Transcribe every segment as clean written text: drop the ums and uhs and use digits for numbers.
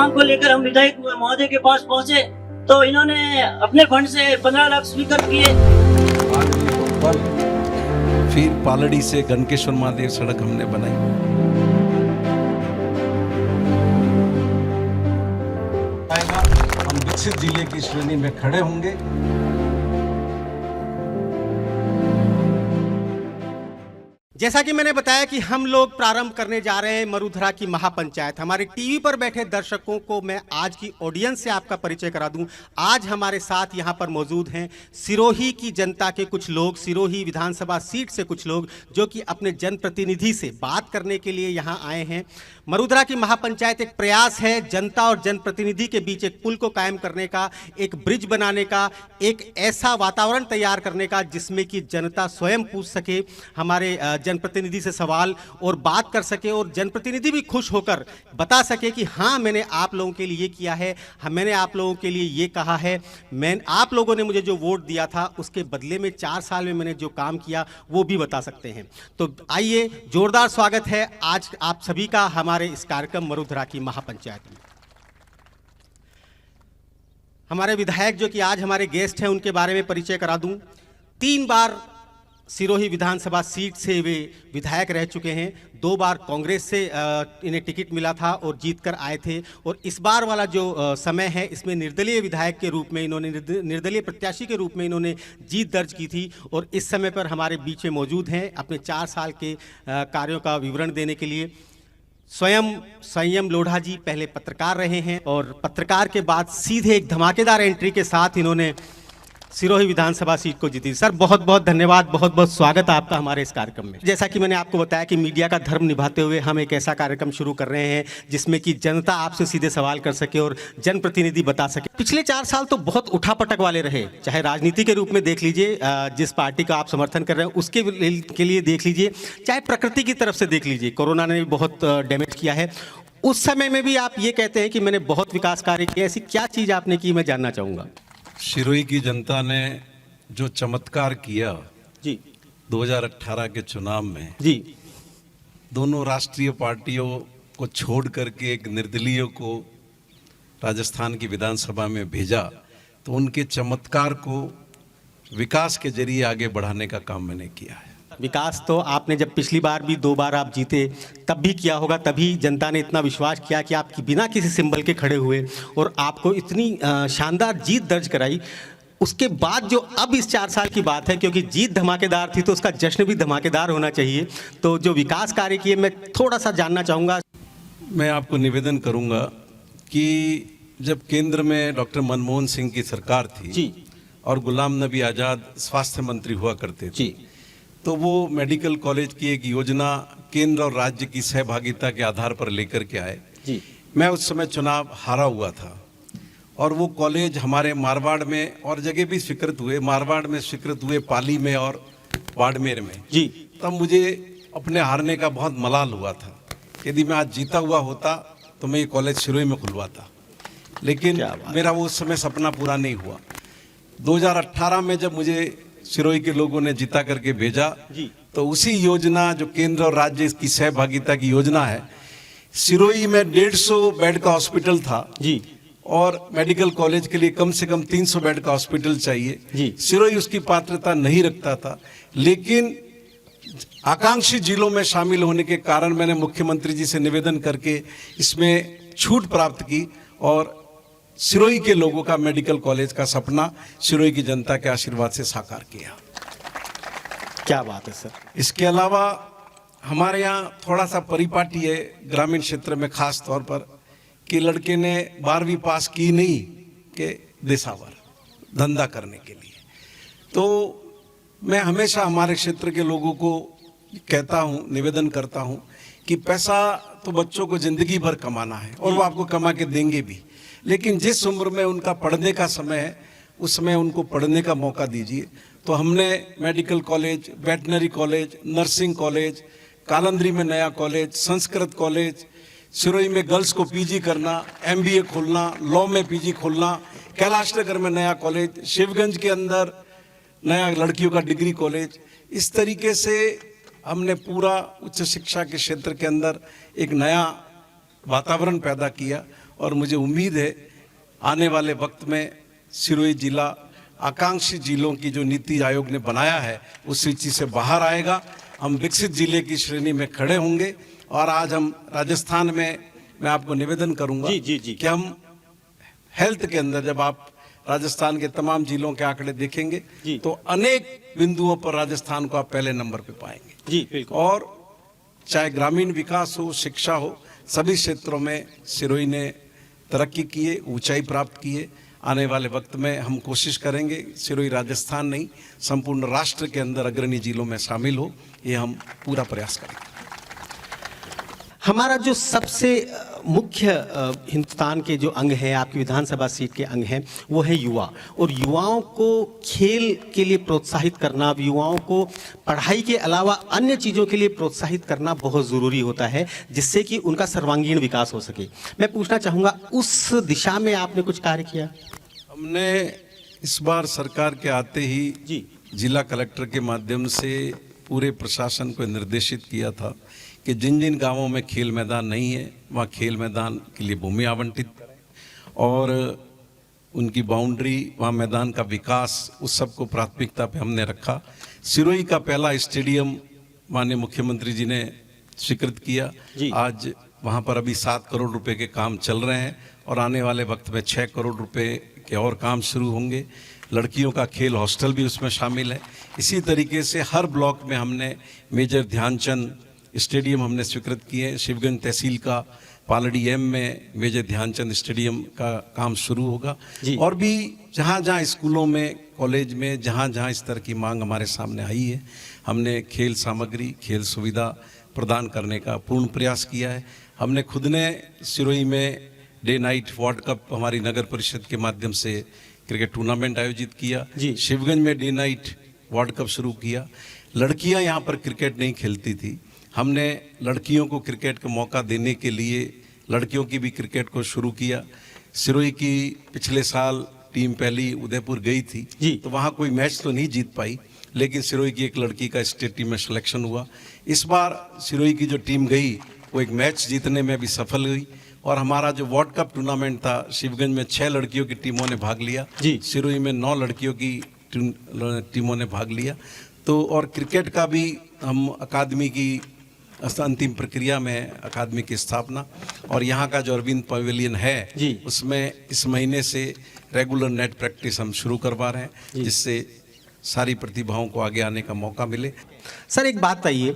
मांग को लेकर हम विधायक महोदय के पास पहुंचे तो इन्होंने अपने फंड से 15 लाख स्वीकार किए। फिर पालड़ी से गणकेश्वर महादेव सड़क हमने बनाई। हम विकसित जिले की श्रेणी में खड़े होंगे। जैसा कि मैंने बताया कि हम लोग प्रारंभ करने जा रहे हैं मरुधरा की महापंचायत। हमारे टीवी पर बैठे दर्शकों को मैं आज की ऑडियंस से आपका परिचय करा दूं। आज हमारे साथ यहां पर मौजूद हैं सिरोही की जनता के कुछ लोग, सिरोही विधानसभा सीट से कुछ लोग जो कि अपने जनप्रतिनिधि से बात करने के लिए यहां आए हैं। मरुधरा की महापंचायत एक प्रयास है जनता और जनप्रतिनिधि के बीच एक पुल को कायम करने का, एक ब्रिज बनाने का, एक ऐसा वातावरण तैयार करने का जिसमें कि जनता स्वयं पूछ सके, हमारे जनप्रतिनिधि से सवाल और बात कर सके और जनप्रतिनिधि भी खुश होकर बता सके कि हाँ मैंने आप लोगों के लिए किया है, हाँ मैंने आप लोगों के लिए ये कहा है, आप लोगों ने मुझे जो वोट दिया था उसके बदले में 4 साल में मैंने जो काम किया वो भी बता सकते हैं। तो आइए, जोरदार स्वागत है आज आप सभी का हमारे इस कार्यक्रम मरुधरा की महापंचायत में। हमारे विधायक जो कि आज हमारे गेस्ट हैं उनके बारे में परिचय करा दूं। 3 बार सिरोही विधानसभा सीट से वे विधायक रह चुके हैं। 2 बार कांग्रेस से इन्हें टिकट मिला था और जीतकर आए थे और इस बार वाला जो समय है इसमें निर्दलीय विधायक के रूप में इन्होंने निर्दलीय प्रत्याशी के रूप में इन्होंने जीत दर्ज की थी और इस समय पर हमारे बीच में मौजूद हैं अपने 4 साल के कार्यों का विवरण देने के लिए। स्वयं संयम लोढ़ा जी पहले पत्रकार रहे हैं और पत्रकार के बाद सीधे एक धमाकेदार एंट्री के साथ इन्होंने सिरोही विधानसभा सीट को जीती। सर बहुत बहुत धन्यवाद, बहुत बहुत स्वागत आपका हमारे इस कार्यक्रम में। जैसा कि मैंने आपको बताया कि मीडिया का धर्म निभाते हुए हम एक ऐसा कार्यक्रम शुरू कर रहे हैं जिसमें कि जनता आपसे सीधे सवाल कर सके और जनप्रतिनिधि बता सके। पिछले 4 साल तो बहुत उठापटक वाले रहे, चाहे राजनीति के रूप में देख लीजिए, जिस पार्टी का आप समर्थन कर रहे हैं उसके के लिए देख लीजिए, चाहे प्रकृति की तरफ से देख लीजिए, कोरोना ने भी बहुत डैमेज किया है। उस समय में भी आप ये कहते हैं कि मैंने बहुत विकास कार्य किए, ऐसी क्या चीज़ आपने की, मैं जानना चाहूँगा। सिरोही की जनता ने जो चमत्कार किया जी 2018 के चुनाव में जी, दोनों राष्ट्रीय पार्टियों को छोड़ करके एक निर्दलीय को राजस्थान की विधानसभा में भेजा, तो उनके चमत्कार को विकास के जरिए आगे बढ़ाने का काम मैंने किया है। विकास तो आपने जब पिछली बार भी 2 बार आप जीते तब भी किया होगा, तभी जनता ने इतना विश्वास किया कि आप बिना किसी सिंबल के खड़े हुए और आपको इतनी शानदार जीत दर्ज कराई। उसके बाद जो अब इस 4 साल की बात है, क्योंकि जीत धमाकेदार थी तो उसका जश्न भी धमाकेदार होना चाहिए, तो जो विकास कार्य किए मैं थोड़ा सा जानना चाहूँगा। मैं आपको निवेदन करूँगा कि जब केंद्र में डॉक्टर मनमोहन सिंह की सरकार थी जी और गुलाम नबी आज़ाद स्वास्थ्य मंत्री हुआ करते थे जी, तो वो मेडिकल कॉलेज की एक योजना केंद्र और राज्य की सहभागिता के आधार पर लेकर के आए जी। मैं उस समय चुनाव हारा हुआ था और वो कॉलेज हमारे मारवाड़ में और जगह भी स्वीकृत हुए, मारवाड़ में स्वीकृत हुए, पाली में और बाड़मेर में जी। तब मुझे अपने हारने का बहुत मलाल हुआ था। यदि मैं आज जीता हुआ होता तो मैं ये कॉलेज सिरोही में खुलवाता, लेकिन मेरा वो उस समय सपना पूरा नहीं हुआ। 2018 में जब मुझे सिरोही के लोगों ने जीता करके भेजा जी, तो उसी योजना जो केंद्र और राज्य की सहभागिता की योजना है, सिरोही में 150 बेड का हॉस्पिटल था जी और मेडिकल कॉलेज के लिए कम से कम 300 बेड का हॉस्पिटल चाहिए जी। सिरोही उसकी पात्रता नहीं रखता था, लेकिन आकांक्षी जिलों में शामिल होने के कारण मैंने मुख्यमंत्री जी से निवेदन करके इसमें छूट प्राप्त की और सिरोही के लोगों का मेडिकल कॉलेज का सपना सिरोही की जनता के आशीर्वाद से साकार किया। क्या बात है सर। इसके अलावा हमारे यहाँ थोड़ा सा परिपाटी है ग्रामीण क्षेत्र में, खास तौर पर कि लड़के ने 12वीं पास की नहीं कि देसावर धंधा करने के लिए। तो मैं हमेशा हमारे क्षेत्र के लोगों को कहता हूँ, निवेदन करता हूँ कि पैसा तो बच्चों को जिंदगी भर कमाना है और वो आपको कमा के देंगे भी, लेकिन जिस उम्र में उनका पढ़ने का समय है उस समय उनको पढ़ने का मौका दीजिए। तो हमने medical college, veterinary college, nursing college, Kalandri में नया कॉलेज, संस्कृत कॉलेज, सिरोही में गर्ल्स को पीजी करना, एमबीए खोलना, लॉ में पीजी खोलना, कैलाश नगर में नया कॉलेज, शिवगंज के अंदर नया लड़कियों का डिग्री कॉलेज। इस तरीके से हमने पूरा उच्च शिक्षा के क्षेत्र के अंदर एक नया वातावरण पैदा किया और मुझे उम्मीद है आने वाले वक्त में सिरोही जिला आकांक्षी जिलों की जो नीति आयोग ने बनाया है उस सूची से बाहर आएगा। हम विकसित जिले की श्रेणी में खड़े होंगे। और आज हम राजस्थान में, मैं आपको निवेदन करूंगा कि हम हेल्थ के अंदर, जब आप राजस्थान के तमाम जिलों के आंकड़े देखेंगे तो अनेक बिंदुओं पर राजस्थान को आप पहले नंबर पे पाएंगे। जी बिल्कुल। और चाहे ग्रामीण विकास हो, शिक्षा हो, सभी क्षेत्रों में सिरोही ने तरक्की की है, ऊंचाई प्राप्त की है। आने वाले वक्त में हम कोशिश करेंगे सिरोही राजस्थान नहीं, संपूर्ण राष्ट्र के अंदर अग्रणी जिलों में शामिल हो, ये हम पूरा प्रयास करेंगे। हमारा जो सबसे मुख्य हिंदुस्तान के जो अंग है, आपकी विधानसभा सीट के अंग हैं, वो है युवा। और युवाओं को खेल के लिए प्रोत्साहित करना, युवाओं को पढ़ाई के अलावा अन्य चीज़ों के लिए प्रोत्साहित करना बहुत ज़रूरी होता है, जिससे कि उनका सर्वांगीण विकास हो सके। मैं पूछना चाहूँगा, उस दिशा में आपने कुछ कार्य किया? हमने इस बार सरकार के आते ही जिला कलेक्टर के माध्यम से पूरे प्रशासन को निर्देशित किया था कि जिन जिन गांवों में खेल मैदान नहीं है वहाँ खेल मैदान के लिए भूमि आवंटित करें और उनकी बाउंड्री, वहाँ मैदान का विकास, उस सब को प्राथमिकता पे हमने रखा। सिरोही का पहला स्टेडियम माननीय मुख्यमंत्री जी ने स्वीकृत किया। आज वहाँ पर अभी 7 करोड़ रुपए के काम चल रहे हैं और आने वाले वक्त में 6 करोड़ रुपए के और काम शुरू होंगे। लड़कियों का खेल हॉस्टल भी उसमें शामिल है। इसी तरीके से हर ब्लॉक में हमने मेजर ध्यानचंद स्टेडियम हमने स्वीकृत किए। शिवगंज तहसील का पालड़ी एम में मेजर ध्यानचंद स्टेडियम का काम शुरू होगा। और भी जहाँ जहाँ स्कूलों में, कॉलेज में, जहाँ जहाँ इस तरह की मांग हमारे सामने आई है, हमने खेल सामग्री, खेल सुविधा प्रदान करने का पूर्ण प्रयास किया है। हमने खुद ने सिरोही में डे नाइट वर्ल्ड कप हमारी नगर परिषद के माध्यम से क्रिकेट टूर्नामेंट आयोजित किया। शिवगंज में डे नाइट वर्ल्ड कप शुरू किया। लड़कियां यहाँ पर क्रिकेट नहीं खेलती थी, हमने लड़कियों को क्रिकेट का मौका देने के लिए लड़कियों की भी क्रिकेट को शुरू किया। सिरोही की पिछले साल टीम पहली उदयपुर गई थी तो वहाँ कोई मैच तो नहीं जीत पाई, लेकिन सिरोही की एक लड़की का स्टेट टीम में सिलेक्शन हुआ। इस बार सिरोही की जो टीम गई वो एक मैच जीतने में भी सफल हुई। और हमारा जो वर्ल्ड कप टूर्नामेंट था, शिवगंज में 6 लड़कियों की टीमों ने भाग लिया, सिरोही में 9 लड़कियों की टीमों ने भाग लिया। तो और क्रिकेट का भी हम अकादमी की अंतिम प्रक्रिया में, अकादमी की स्थापना, और यहाँ का जो अरविंद पवेलियन है उसमें इस महीने से रेगुलर नेट प्रैक्टिस हम शुरू करवा रहे हैं, जिससे सारी प्रतिभाओं को आगे आने का मौका मिले। सर एक बात बताइए,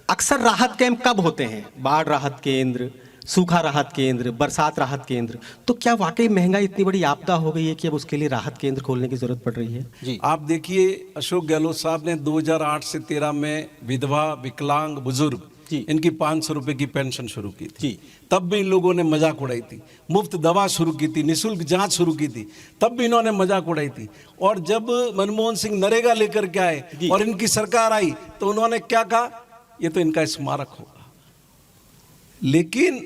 अक्सर राहत कैंप कब होते हैं? बाढ़ राहत केंद्र, सूखा राहत केंद्र, बरसात राहत केंद्र, तो क्या वाकई महंगाई इतनी बड़ी आपदा हो गई है कि अब उसके लिए राहत केंद्र खोलने की जरूरत पड़ रही है? आप देखिए, अशोक गहलोत साहब ने 2008 से 13 में विधवा, विकलांग, बुजुर्ग इनकी 500 रुपए की पेंशन शुरू की थी। तब भी इन लोगों ने मजाक उड़ाई थी। मुफ्त दवा शुरू की थी, निःशुल्क जांच शुरू की थी, तब भी इन्होंने मजाक उड़ाई थी। और जब मनमोहन सिंह नरेगा लेकर के आए और इनकी सरकार आई तो उन्होंने क्या कहा, ये तो इनका स्मारक होगा। लेकिन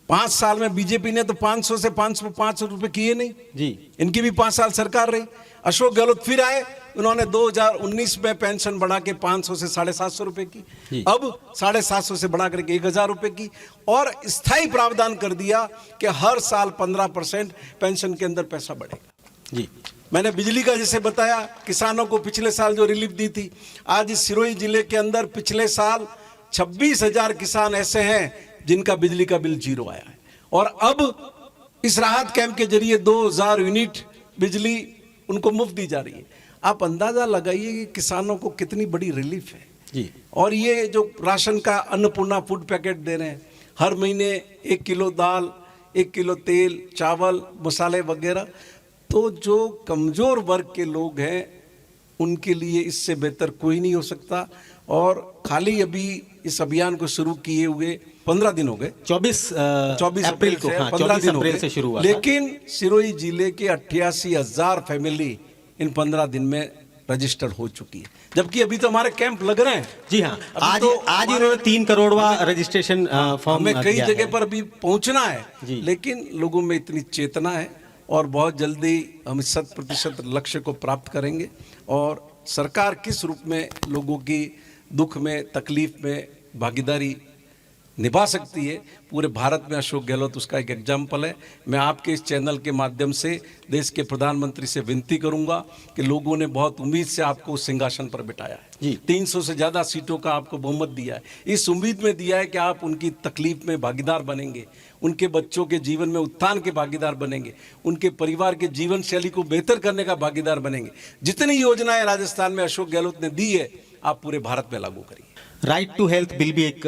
5 साल में बीजेपी ने तो 500 से 505 रुपए किए नहीं। इनकी भी 5 साल सरकार रही। अशोक गहलोत फिर आए, उन्होंने 2019 में पेंशन बढ़ा के 500 से 750 रुपए की, अब 750 से बढ़ा करके 1000 रुपए की, और स्थायी प्रावधान कर दिया कि हर साल 15% पेंशन के अंदर पैसा बढ़ेगा। मैंने बिजली का जैसे बताया, किसानों को पिछले साल जो रिलीफ दी थी, आज इस सिरोही जिले के अंदर पिछले साल 26,000 किसान ऐसे हैं जिनका बिजली का बिल 0 आया है। और अब इस राहत कैंप के जरिए 2000 यूनिट बिजली उनको मुफ्त दी जा रही है। आप अंदाजा लगाइए कि किसानों को कितनी बड़ी रिलीफ है। और ये जो राशन का अन्नपूर्णा फूड पैकेट दे रहे हैं, हर महीने 1 किलो दाल, 1 किलो तेल, चावल, मसाले वगैरह, तो जो कमजोर वर्ग के लोग हैं उनके लिए इससे बेहतर कोई नहीं हो सकता। और खाली अभी इस अभियान को शुरू किए हुए 15 दिन हो गए, 24 अप्रैल को, 15 दिन हो अप्रैल गए से शुरू हुआ। लेकिन सिरोही जिले के 88,000 फैमिली इन 15 दिन में रजिस्टर्ड हो चुकी है, जबकि अभी तो हमारे कैंप लग रहे हैं। जी हाँ, आज इन्होंने 3 करोड़वा रजिस्ट्रेशन फॉर्म में कई जगह पर अभी पहुंचना है, लेकिन लोगों में इतनी चेतना है और बहुत जल्दी हम 100% लक्ष्य को प्राप्त करेंगे। और सरकार किस रूप में लोगों की दुख में, तकलीफ में भागीदारी निभा सकती है पूरे भारत में अशोक गहलोत उसका एक एग्जाम्पल है। मैं आपके इस चैनल के माध्यम से देश के प्रधानमंत्री से विनती करूंगा कि लोगों ने बहुत उम्मीद से आपको उस सिंहासन पर बिठाया है जी। 300 से ज़्यादा सीटों का आपको बहुमत दिया है, इस उम्मीद में दिया है कि आप उनकी तकलीफ में भागीदार बनेंगे, उनके बच्चों के जीवन में उत्थान के भागीदार बनेंगे, उनके परिवार के जीवन शैली को बेहतर करने का भागीदार बनेंगे। जितनी योजनाएं राजस्थान में अशोक गहलोत ने दी है आप पूरे भारत में लागू करिए। राइट टू हेल्थ बिल भी एक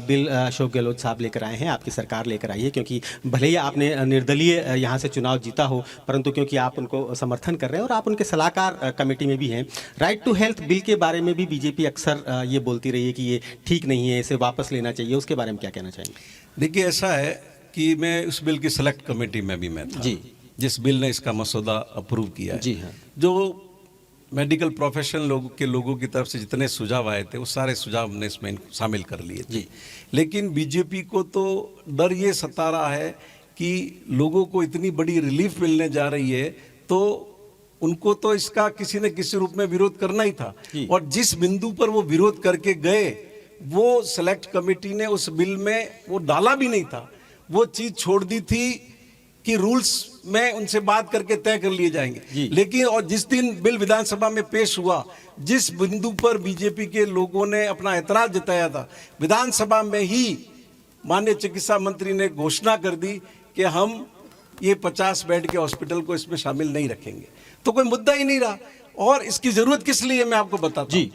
बिल अशोक गहलोत साहब लेकर आए हैं, आपकी सरकार लेकर आई है, क्योंकि भले ही आपने निर्दलीय यहाँ से चुनाव जीता हो, परंतु क्योंकि आप उनको समर्थन कर रहे हैं और आप उनके सलाहकार कमेटी में भी हैं। राइट टू हेल्थ बिल के बारे में भी बीजेपी अक्सर ये बोलती रही है कि ये ठीक नहीं है, इसे वापस लेना चाहिए, उसके बारे में क्या कहना चाहेंगे? देखिए, ऐसा है कि मैं उस बिल की सेलेक्ट कमेटी में भी मैं था जी, जिस बिल ने इसका मसौदा अप्रूव किया है। जी हाँ। जो मेडिकल प्रोफेशन लोगों की तरफ से जितने सुझाव आए थे वो सारे सुझाव हमने इसमें शामिल कर लिए थे। लेकिन बीजेपी को तो डर ये सता रहा है कि लोगों को इतनी बड़ी रिलीफ मिलने जा रही है तो उनको तो इसका किसी न किसी रूप में विरोध करना ही था। और जिस बिंदु पर वो विरोध करके गए वो सेलेक्ट कमेटी ने उस बिल में वो डाला भी नहीं था, वो चीज छोड़ दी थी कि रूल्स में उनसे बात करके तय कर लिए जाएंगे। लेकिन और जिस दिन बिल विधानसभा में पेश हुआ, जिस बिंदु पर बीजेपी के लोगों ने अपना ऐतराज जताया था, विधानसभा में ही माननीय चिकित्सा मंत्री ने घोषणा कर दी कि हम ये 50 बेड के हॉस्पिटल को इसमें शामिल नहीं रखेंगे। तो कोई मुद्दा ही नहीं रहा। और इसकी जरूरत किस लिए मैं आपको बताता हूं।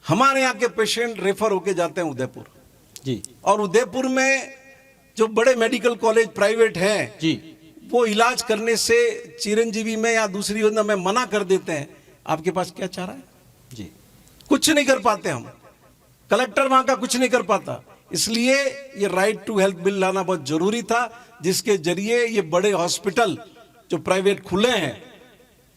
हमारे यहाँ के पेशेंट रेफर होके जाते हैं उदयपुर जी, और उदयपुर में जो बड़े मेडिकल कॉलेज प्राइवेट हैं जी, वो इलाज करने से चिरंजीवी में या दूसरी योजना में मना कर देते हैं। आपके पास क्या चारा है? जी, कुछ नहीं कर पाते हम। कलेक्टर वहां का कुछ नहीं कर पाता। इसलिए ये राइट टू हेल्थ बिल लाना बहुत जरूरी था, जिसके जरिए ये बड़े हॉस्पिटल जो प्राइवेट खुले हैं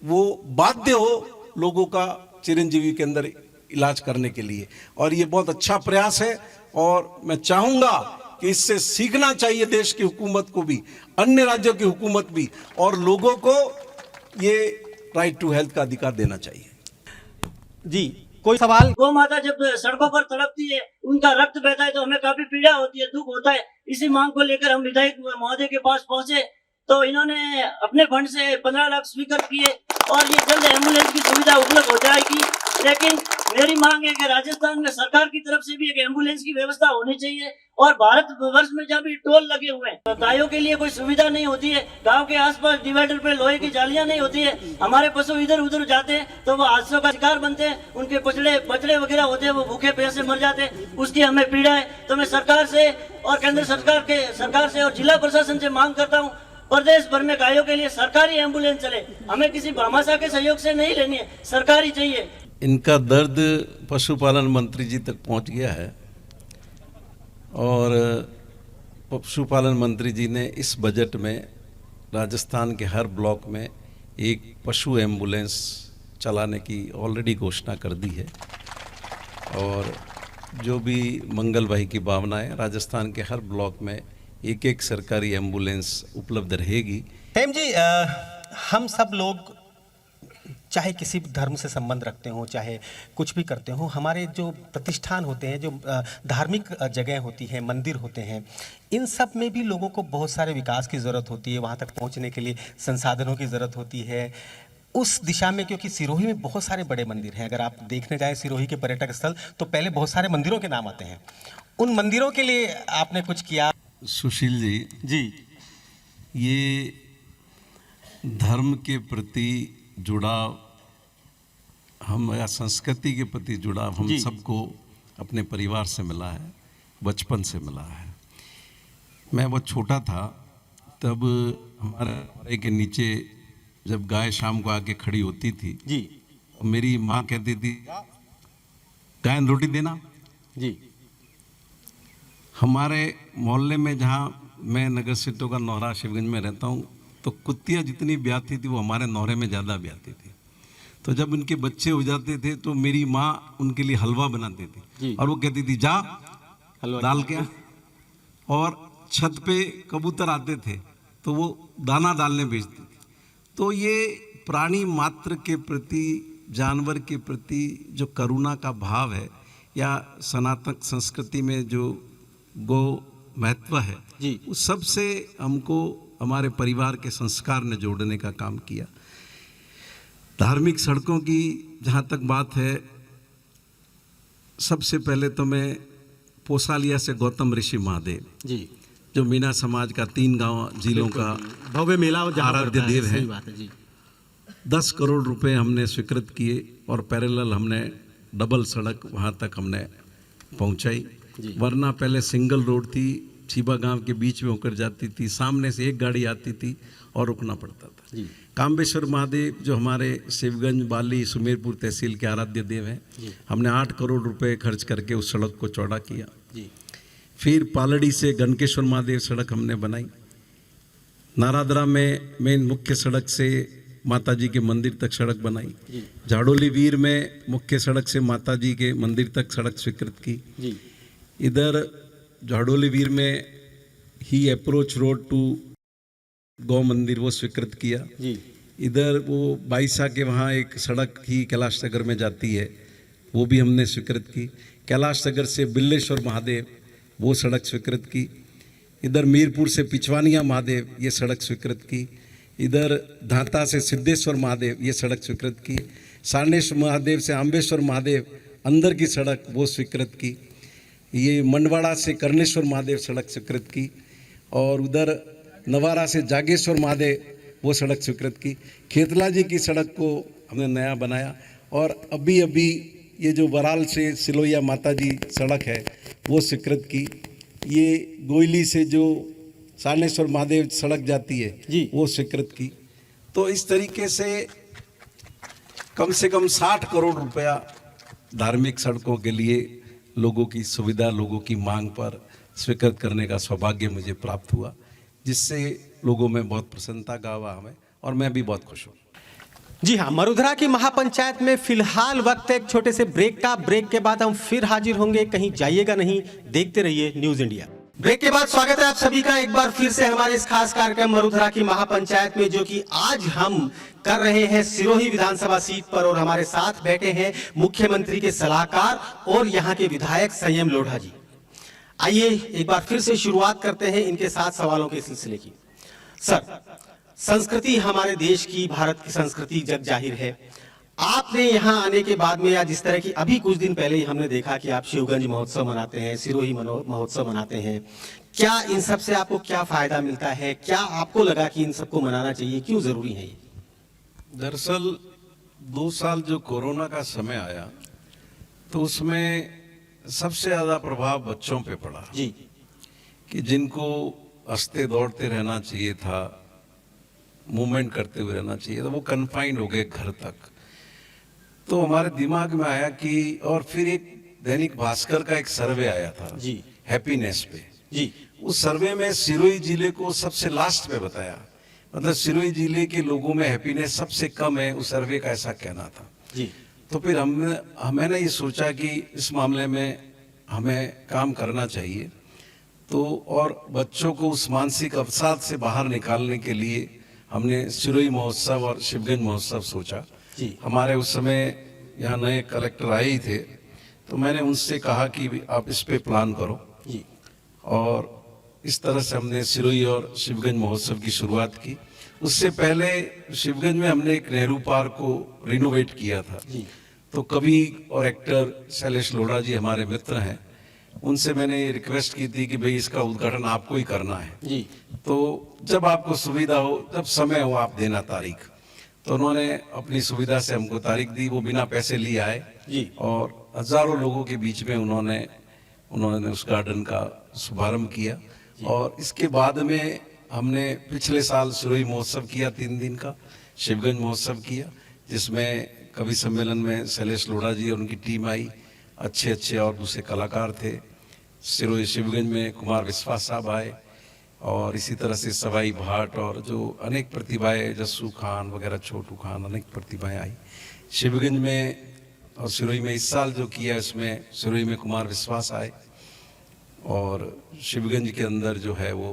वो बाध्य हो लोगों का चिरंजीवी के अंदर इलाज करने के लिए। और ये बहुत अच्छा प्रयास है और मैं चाहूंगा कि इससे सीखना चाहिए देश की हुकूमत को भी, अन्य राज्यों की हुकूमत भी, और लोगों को ये राइट टू हेल्थ का अधिकार देना चाहिए। जी, कोई सवाल? गौ माता जब सड़कों पर तड़पती है, उनका रक्त बहता है तो हमें काफी पीड़ा होती है, दुख होता है। इसी मांग को लेकर हम विधायक महोदय के पास पहुंचे तो इन्होंने अपने फंड से 15 लाख स्वीकार किए और ये जल्द एम्बुलेंस की सुविधा उपलब्ध हो जाएगी। लेकिन मेरी मांग है कि राजस्थान में सरकार की तरफ से भी एक एम्बुलेंस की व्यवस्था होनी चाहिए। और भारत वर्ष में जब भी टोल लगे हुए हैं, गायों के लिए कोई सुविधा नहीं होती है, गांव के आसपास डिवाइडर पे लोहे की जालियां नहीं होती है, हमारे पशु इधर उधर जाते हैं तो वो हादसों का शिकार बनते हैं, उनके बछड़े वगैरह होते हैं, वो भूखे प्यासे से मर जाते हैं, उसकी हमें पीड़ा है। तो मैं सरकार से और केंद्र सरकार से और जिला प्रशासन से मांग करता हूँ, प्रदेश भर में गायों के लिए सरकारी एम्बुलेंस चले। हमें किसी भामाशाह के सहयोग से नहीं लेनी है, सरकारी चाहिए। इनका दर्द पशुपालन मंत्री जी तक पहुंच गया है और पशुपालन मंत्री जी ने इस बजट में राजस्थान के हर ब्लॉक में एक पशु एम्बुलेंस चलाने की ऑलरेडी घोषणा कर दी है। और जो भी मंगल भाई की भावना है, राजस्थान के हर ब्लॉक में एक एक सरकारी एम्बुलेंस उपलब्ध रहेगी। हेम जी, हम सब लोग चाहे किसी भी धर्म से संबंध रखते हो, चाहे कुछ भी करते हो, हमारे जो प्रतिष्ठान होते हैं, जो धार्मिक जगह होती हैं, मंदिर होते हैं, इन सब में भी लोगों को बहुत सारे विकास की ज़रूरत होती है। वहाँ तक पहुँचने के लिए संसाधनों की ज़रूरत होती है। उस दिशा में, क्योंकि सिरोही में बहुत सारे बड़े मंदिर हैं, अगर आप देखने जाएं सिरोही के पर्यटक स्थल तो पहले बहुत सारे मंदिरों के नाम आते हैं। उन मंदिरों के लिए आपने कुछ किया? सुशील जी, ये धर्म के प्रति जुड़ाव हम या संस्कृति के प्रति जुड़ाव हम सबको अपने परिवार से मिला है, बचपन से मिला है। मैं बहुत छोटा था तब हमारे के नीचे जब गाय शाम को आके खड़ी होती थी जी, मेरी माँ कहती थी गाय रोटी देना जी। हमारे मोहल्ले में जहाँ मैं नगर सिटो का नौरा शिवगंज में रहता हूँ तो कुत्तियाँ जितनी ब्याती थी वो हमारे नौरे में ज़्यादा ब्याती थी। तो जब उनके बच्चे हो जाते थे तो मेरी माँ उनके लिए हलवा बनाती थी और वो कहती थी जा हलवा डाल के। और छत पे कबूतर आते थे तो वो दाना डालने भेजती थी। तो ये प्राणी मात्र के प्रति, जानवर के प्रति जो करुणा का भाव है, या सनातन संस्कृति में जो गो महत्व है जी। उस सबसे हमको हमारे परिवार के संस्कार ने जोड़ने का काम किया। धार्मिक सड़कों की जहाँ तक बात है, सबसे पहले तो मैं पोसालिया से गौतम ऋषि महादेव जी, जो मीना समाज का 3 गांव जिलों का भव्य मेला जहाँ आराध्य पड़ता देव है। सही बात है जी। 10 करोड़ रुपए हमने स्वीकृत किए और पैरेलल हमने डबल सड़क वहाँ तक हमने पहुँचाई। वरना पहले सिंगल रोड थी, छीबा गांव के बीच में होकर जाती थी, सामने से एक गाड़ी आती थी और रुकना पड़ता था। जी। काम्बेश्वर महादेव जो हमारे शिवगंज बाली सुमेरपुर तहसील के आराध्य देव हैं, हमने 8 करोड़ रुपए खर्च करके उस सड़क को चौड़ा किया। जी। फिर पालड़ी से गणकेश्वर महादेव सड़क हमने बनाई। नारादरा में मेन मुख्य सड़क से माताजी के मंदिर तक सड़क बनाई। झाड़ोली वीर में मुख्य सड़क से माताजी के मंदिर तक सड़क स्वीकृत की। जी। इधर झाड़ोली वीर में ही अप्रोच रोड टू गौ मंदिर वो स्वीकृत किया। जी। इधर वो बाईसा के वहाँ एक सड़क ही कैलाश नगर में जाती है, वो भी हमने स्वीकृत की। कैलाश नगर से बिल्लेश्वर महादेव वो सड़क स्वीकृत की। इधर मीरपुर से पिछवानिया महादेव ये सड़क स्वीकृत की। इधर धाता से सिद्धेश्वर महादेव ये सड़क स्वीकृत की। सारनेश्वर महादेव से आम्बेश्वर महादेव अंदर की सड़क वो स्वीकृत की। ये मंडवाड़ा से कर्णेश्वर महादेव सड़क स्वीकृत की। और उधर नवारा से जागेश्वर महादेव वो सड़क स्वीकृत की। खेतला जी की सड़क को हमने नया बनाया। और अभी अभी ये जो बराल से सिलोया माता जी सड़क है वो स्वीकृत की। ये गोयली से जो सारनेश्वर महादेव सड़क जाती है जी। वो स्वीकृत की। तो इस तरीके से कम 60 करोड़ रुपया धार्मिक सड़कों के लिए लोगों की सुविधा, लोगों की मांग पर स्वीकृत करने का सौभाग्य मुझे प्राप्त हुआ, जिससे लोगों में बहुत प्रसन्नता का हुआ हमें, और मैं भी बहुत खुश हूँ। जी हाँ, मरुधरा की महापंचायत में फिलहाल वक्त है एक छोटे से ब्रेक का। ब्रेक के बाद हम फिर हाजिर होंगे, कहीं जाइएगा नहीं, देखते रहिए न्यूज इंडिया। ब्रेक के बाद स्वागत है आप सभी का एक बार फिर से हमारे इस खास कार्यक्रम मरुधरा की महापंचायत में, जो कि आज हम कर रहे हैं सिरोही विधानसभा सीट पर। और हमारे साथ बैठे हैं मुख्यमंत्री के सलाहकार और यहाँ के विधायक संयम लोढ़ा जी। आइए एक बार फिर से शुरुआत करते हैं इनके साथ सवालों के सिलसिले की। सर, संस्कृति हमारे देश की, भारत की संस्कृति जग जाहिर है। आपने यहाँ आने के बाद में, या जिस तरह की अभी कुछ दिन पहले ही हमने देखा कि आप शिवगंज महोत्सव मनाते हैं, सिरोही महोत्सव मनाते हैं, क्या इन सब से आपको क्या फायदा मिलता है? क्या आपको लगा कि इन सबको मनाना चाहिए, क्यों जरूरी है ये? दरअसल 2 साल जो कोरोना का समय आया तो उसमें सबसे ज़्यादा प्रभाव बच्चों पे पड़ा जी। कि जिनको हंसते दौड़ते रहना चाहिए था, मूवमेंट करते हुए रहना चाहिए था, वो कन्फाइंड हो गए घर तक। तो हमारे दिमाग में आया कि, और फिर एक दैनिक भास्कर का एक सर्वे आया था जी। हैप्पीनेस पे जी। उस सर्वे में सिरोही जिले को सबसे लास्ट में बताया, मतलब सिरोही जिले के लोगों में हैप्पीनेस सबसे कम है, उस सर्वे का ऐसा कहना था जी। तो फिर मैंने ये सोचा कि इस मामले में हमें काम करना चाहिए। तो और बच्चों को उस मानसिक अवसाद से बाहर निकालने के लिए हमने सिरोही महोत्सव और शिवगंज महोत्सव सोचा जी। हमारे उस समय यहाँ नए कलेक्टर आए ही थे, तो मैंने उनसे कहा कि आप इस पे प्लान करो जी। और इस तरह से हमने सिरोही और शिवगंज महोत्सव की शुरुआत की। उससे पहले शिवगंज में हमने एक नेहरू पार्क को रिनोवेट किया था जी। तो कवि और एक्टर शैलेश लोढ़ा जी हमारे मित्र हैं, उनसे मैंने ये रिक्वेस्ट की थी कि भाई इसका उद्घाटन आपको ही करना है जी। तो जब आपको सुविधा हो, जब समय हो, आप देना तारीख। तो उन्होंने अपनी सुविधा से हमको तारीख दी, वो बिना पैसे लिए आए जी। और हजारों लोगों के बीच में उन्होंने उस गार्डन का शुभारंभ किया। और इसके बाद में हमने पिछले साल सिरोही महोत्सव किया, 3 दिन का शिवगंज महोत्सव किया, जिसमें कवि सम्मेलन में शैलेश लोढ़ा जी और उनकी टीम आई, अच्छे और दूसरे कलाकार थे। सिरोही शिवगंज में कुमार विश्वास साहब आए और इसी तरह से सवाई भाट और जो अनेक प्रतिभाएं, जस्सू खान वगैरह, छोटू खान, अनेक प्रतिभाएं आई शिवगंज में। और सिरोही में इस साल जो किया इसमें सिरोही में कुमार विश्वास आए और शिवगंज के अंदर जो है वो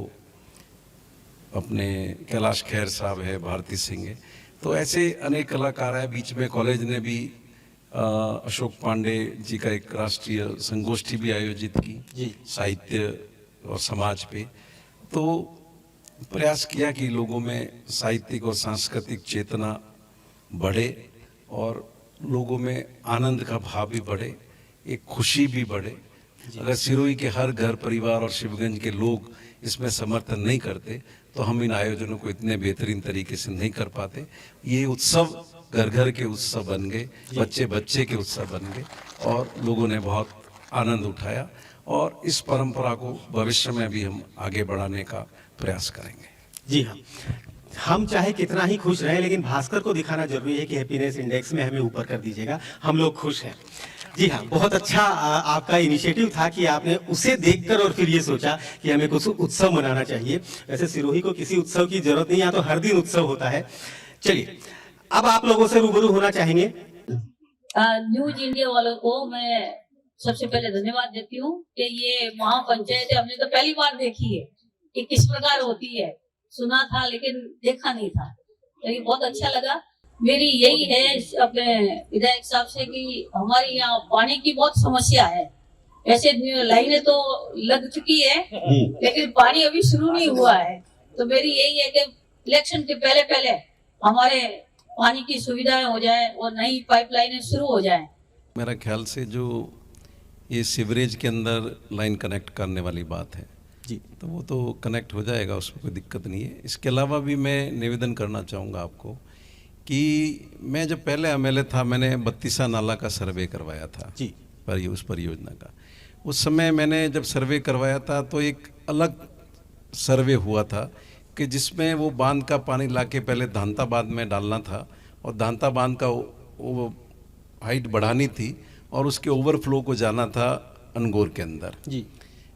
अपने कैलाश खैर साहब है, भारती सिंह है, तो ऐसे अनेक कलाकार है। बीच में कॉलेज ने भी अशोक पांडे जी का एक राष्ट्रीय संगोष्ठी भी आयोजित की जी। साहित्य और समाज पे। तो प्रयास किया कि लोगों में साहित्यिक और सांस्कृतिक चेतना बढ़े और लोगों में आनंद का भाव भी बढ़े, एक खुशी भी बढ़े। अगर सिरोही के हर घर परिवार और शिवगंज के लोग इसमें समर्थन नहीं करते तो हम इन आयोजनों को इतने बेहतरीन तरीके से नहीं कर पाते। ये उत्सव घर घर के उत्सव बन गए, बच्चे बच्चे के उत्सव बन गए और लोगों ने बहुत आनंद उठाया और इस परंपरा को भविष्य में भी हम आगे बढ़ाने का प्रयास करेंगे। जी हाँ, हम चाहे कितना ही खुश रहें लेकिन भास्कर को दिखाना जरूरी है कि हैप्पीनेस इंडेक्स में हमें ऊपर कर दीजिएगा, हम लोग खुश हैं। जी हाँ, बहुत अच्छा आपका इनिशिएटिव था कि आपने उसे देखकर और फिर ये सोचा कि हमें कुछ उत्सव मनाना चाहिए। वैसे सिरोही को किसी उत्सव की जरूरत नहीं, यहाँ तो हर दिन उत्सव होता है। चलिए, अब आप लोगों से रूबरू होना चाहेंगे। न्यूज इंडिया वालों को मैं सबसे पहले धन्यवाद देती हूँ कि ये महापंचायत हमने तो पहली बार देखी है कि किस प्रकार होती है। सुना था लेकिन देखा नहीं था, तो ये बहुत अच्छा लगा। मेरी यही है अपने विधायक साहब से कि हमारे यहाँ पानी की बहुत समस्या है। ऐसे लाइनें तो लग चुकी है लेकिन पानी अभी शुरू नहीं हुआ है। तो मेरी यही है कि इलेक्शन के पहले पहले हमारे पानी की सुविधाएं हो जाए और नई पाइपलाइनें शुरू हो जाए। मेरा ख्याल से जो ये सीवरेज के अंदर लाइन कनेक्ट करने वाली बात है जी, तो वो तो कनेक्ट हो जाएगा, उसमें कोई दिक्कत नहीं है। इसके अलावा भी मैं निवेदन करना चाहूँगा आपको कि मैं जब पहले एमएलए था मैंने बत्तीसा नाला का सर्वे करवाया था जी, उस परियोजना का। उस समय मैंने जब सर्वे करवाया था तो एक अलग सर्वे हुआ था कि जिसमें वो बांध का पानी लाके पहले धांता बांध में डालना था और धांता बांध का वो हाइट बढ़ानी थी और उसके ओवरफ्लो को जाना था अनगोर के अंदर जी।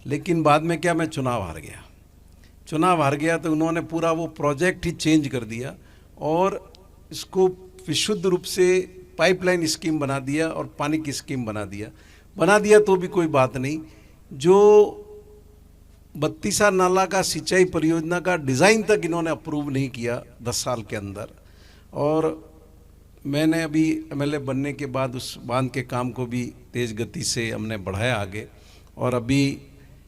लेकिन बाद में क्या, मैं चुनाव हार गया तो उन्होंने पूरा वो प्रोजेक्ट ही चेंज कर दिया और इसको विशुद्ध रूप से पाइपलाइन स्कीम बना दिया और पानी की स्कीम बना दिया तो भी कोई बात नहीं। जो बत्तीसा नाला का सिंचाई परियोजना का डिज़ाइन तक इन्होंने अप्रूव नहीं किया 10 साल के अंदर। और मैंने अभी एमएलए बनने के बाद उस बांध के काम को भी तेज़ गति से हमने बढ़ाया आगे और अभी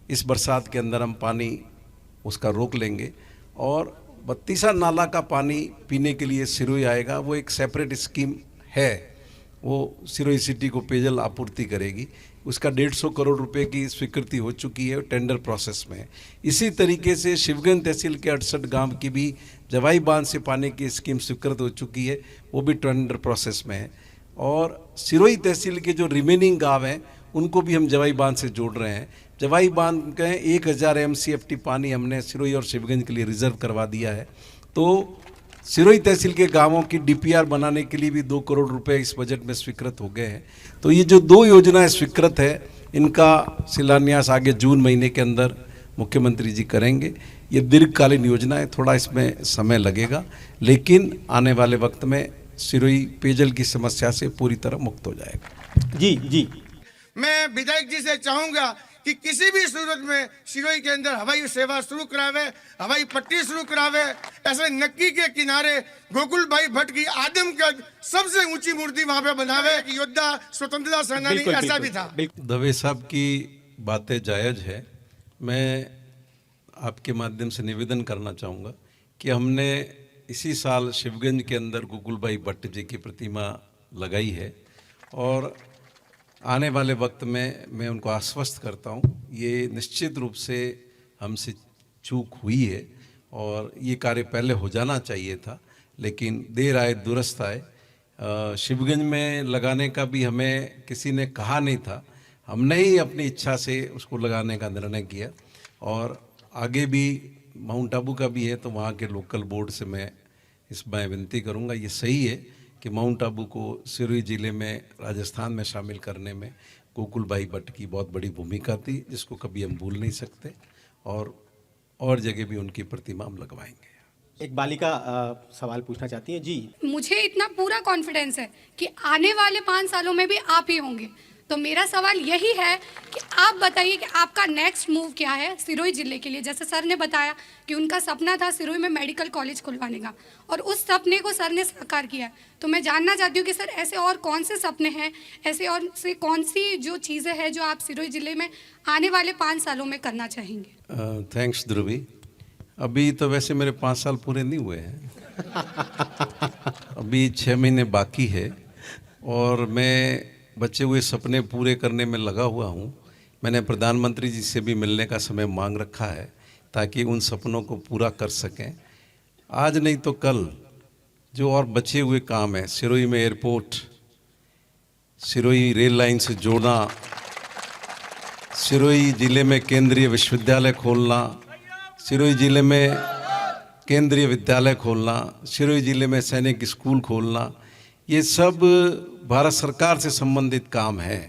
इस बरसात के अंदर हम पानी उसका रोक लेंगे और बत्तीसा नाला का पानी पीने के लिए सिरोही आएगा। वो एक सेपरेट स्कीम है, वो सिरोही सिटी को पेयजल आपूर्ति करेगी। उसका 150 करोड़ रुपए की स्वीकृति हो चुकी है, टेंडर प्रोसेस में है। इसी तरीके से शिवगंज तहसील के 68 गांव की भी जवाई बांध से पानी की स्कीम स्वीकृत हो चुकी है, वो भी टेंडर प्रोसेस में है। और सिरोही तहसील के जो रिमेनिंग गांव हैं उनको भी हम जवाई बांध से जोड़ रहे हैं। जवाई बांध के 1000 MCFT पानी हमने सिरोही और शिवगंज के लिए रिजर्व करवा दिया है। तो सिरोही तहसील के गांवों की DPR बनाने के लिए भी 2 करोड़ रुपए इस बजट में स्वीकृत हो गए हैं। तो ये जो 2 योजनाएं स्वीकृत है इनका शिलान्यास आगे जून महीने के अंदर मुख्यमंत्री जी करेंगे। ये दीर्घकालीन योजना है, थोड़ा इसमें समय लगेगा लेकिन आने वाले वक्त में सिरोही पेयजल की समस्या से पूरी तरह मुक्त हो जाएगा। जी जी, मैं विधायक जी से चाहूंगा कि किसी भी सूरत में सिरोही के अंदर हवाई सेवा शुरू करावे, हवाई पट्टी शुरू करावे। ऐसे नक्की के किनारे गोकुल भाई भट्ट की आदमकद सबसे ऊंची मूर्ति वहां पे बनावे कि योद्धा स्वतंत्रता सेनानी ऐसा भी था। दवे साहब की बातें जायज है। मैं आपके माध्यम से निवेदन करना चाहूँगा कि हमने इसी साल शिवगंज के अंदर गोकुल भाई भट्ट जी की प्रतिमा लगाई है और आने वाले वक्त में मैं उनको आश्वस्त करता हूँ ये निश्चित रूप से हमसे चूक हुई है और ये कार्य पहले हो जाना चाहिए था लेकिन देर आए दुरुस्त आए। शिवगंज में लगाने का भी हमें किसी ने कहा नहीं था, हमने ही अपनी इच्छा से उसको लगाने का निर्णय किया और आगे भी माउंट आबू का भी है तो वहाँ के लोकल बोर्ड से मैं इसमें विनती करूँगा। ये सही है कि माउंट आबू को सिरोही जिले में राजस्थान में शामिल करने में गोकुल भाई भट्ट की बहुत बड़ी भूमिका थी जिसको कभी हम भूल नहीं सकते और जगह भी उनकी प्रतिमा हम लगवाएंगे। एक बालिका सवाल पूछना चाहती है। जी, मुझे इतना पूरा कॉन्फिडेंस है कि आने वाले 5 सालों में भी आप ही होंगे। तो मेरा सवाल यही है कि आप बताइए कि आपका नेक्स्ट मूव क्या है सिरोही जिले के लिए। जैसे सर ने बताया कि उनका सपना था सिरोही में मेडिकल कॉलेज खुलवाने का और उस सपने को सर ने साकार किया। तो मैं जानना चाहती हूँ कि सर ऐसे और कौन से सपने हैं, ऐसे और से कौन सी जो चीज़ें हैं जो आप सिरोही जिले में आने वाले 5 सालों में करना चाहेंगे। थैंक्स ध्रुवी। अभी तो वैसे मेरे 5 साल पूरे नहीं हुए हैं अभी 6 महीने बाकी है और मैं बचे हुए सपने पूरे करने में लगा हुआ हूँ। मैंने प्रधानमंत्री जी से भी मिलने का समय मांग रखा है ताकि उन सपनों को पूरा कर सकें। आज नहीं तो कल जो और बचे हुए काम है, सिरोही में एयरपोर्ट, सिरोही रेल लाइन से जोड़ना, सिरोही जिले में केंद्रीय विश्वविद्यालय खोलना, सिरोही जिले में केंद्रीय विद्यालय खोलना, सिरोही जिले में सैनिक स्कूल खोलना, ये सब भारत सरकार से संबंधित काम है।